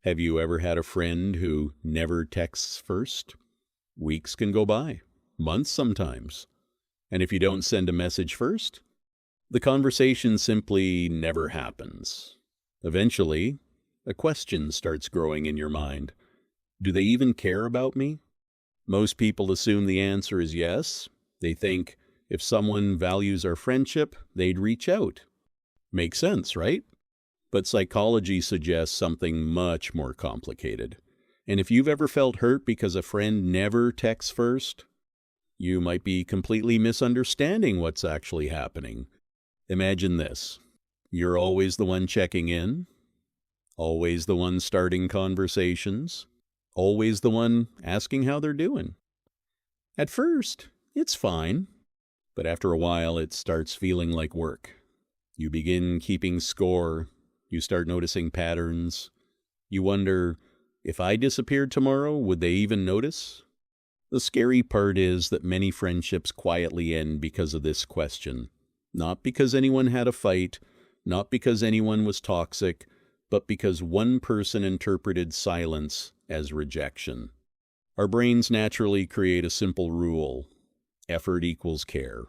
Have you ever had a friend who never texts first? Weeks can go by, months sometimes. And if you don't send a message first, the conversation simply never happens. Eventually, a question starts growing in your mind. Do they even care about me? Most people assume the answer is yes. They think if someone values our friendship, they'd reach out. Makes sense, right? But psychology suggests something much more complicated. And if you've ever felt hurt because a friend never texts first, you might be completely misunderstanding what's actually happening. Imagine this. You're always the one checking in, always the one starting conversations, always the one asking how they're doing. At first, it's fine, but after a while it starts feeling like work. You begin keeping score, you start noticing patterns. You wonder, if I disappeared tomorrow, would they even notice? The scary part is that many friendships quietly end because of this question. Not because anyone had a fight, not because anyone was toxic, but because one person interpreted silence as rejection. Our brains naturally create a simple rule. Effort equals care.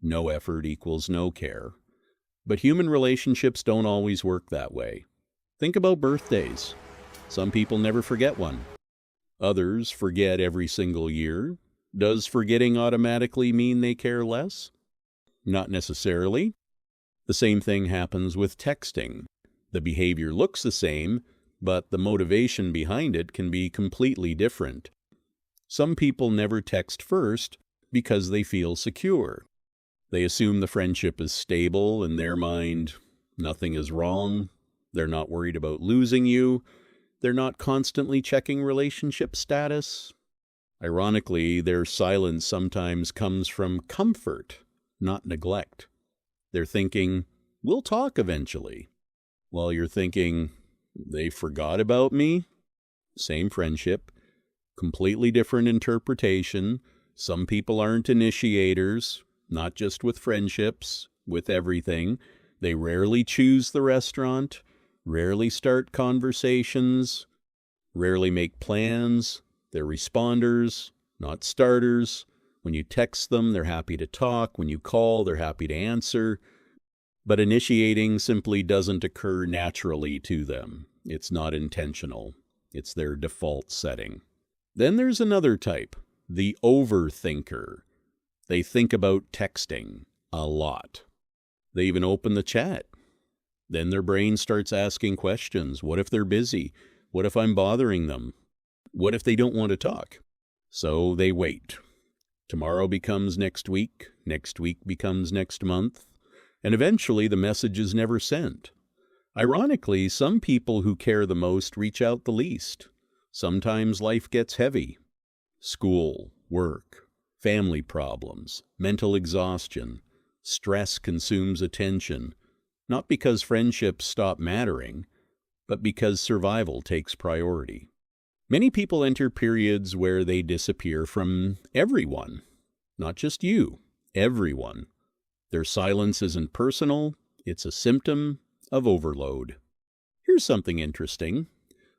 No effort equals no care. But human relationships don't always work that way. Think about birthdays. Some people never forget one. Others forget every single year. Does forgetting automatically mean they care less? Not necessarily. The same thing happens with texting. The behavior looks the same, but the motivation behind it can be completely different. Some people never text first because they feel secure. They assume the friendship is stable. In their mind, nothing is wrong. They're not worried about losing you. They're not constantly checking relationship status. Ironically, their silence sometimes comes from comfort, not neglect. They're thinking, we'll talk eventually. While you're thinking, they forgot about me? Same friendship, completely different interpretation. Some people aren't initiators, not just with friendships, with everything. They rarely choose the restaurant, rarely start conversations, rarely make plans. They're responders, not starters. When you text them, they're happy to talk. When you call, they're happy to answer. But initiating simply doesn't occur naturally to them. It's not intentional. It's their default setting. Then there's another type, the overthinker. They think about texting a lot. They even open the chat. Then their brain starts asking questions. What if they're busy? What if I'm bothering them? What if they don't want to talk? So they wait. Tomorrow becomes next week becomes next month, and eventually the message is never sent. Ironically, some people who care the most reach out the least. Sometimes life gets heavy. School, work, family problems, mental exhaustion, stress consumes attention, not because friendships stop mattering, but because survival takes priority. Many people enter periods where they disappear from everyone, not just you, everyone. Their silence isn't personal, it's a symptom of overload. Here's something interesting.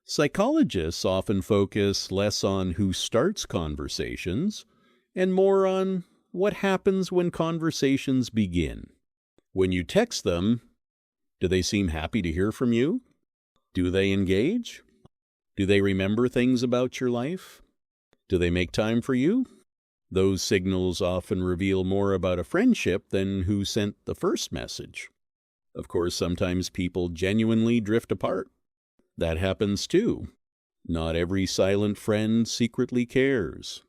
Psychologists often focus less on who starts conversations and more on what happens when conversations begin. When you text them, do they seem happy to hear from you? Do they engage? Do they remember things about your life? Do they make time for you? Those signals often reveal more about a friendship than who sent the first message. Of course, sometimes people genuinely drift apart. That happens too. Not every silent friend secretly cares.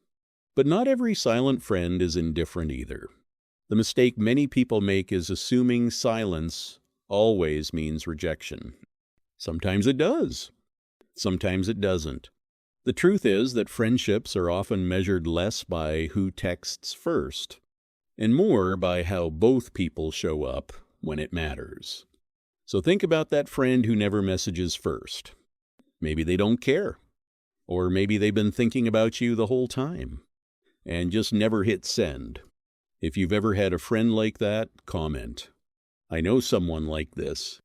But not every silent friend is indifferent either. The mistake many people make is assuming silence always means rejection. Sometimes it does. Sometimes it doesn't. The truth is that friendships are often measured less by who texts first, and more by how both people show up when it matters. So think about that friend who never messages first. Maybe they don't care. Or maybe they've been thinking about you the whole time and just never hit send. If you've ever had a friend like that, comment. I know someone like this.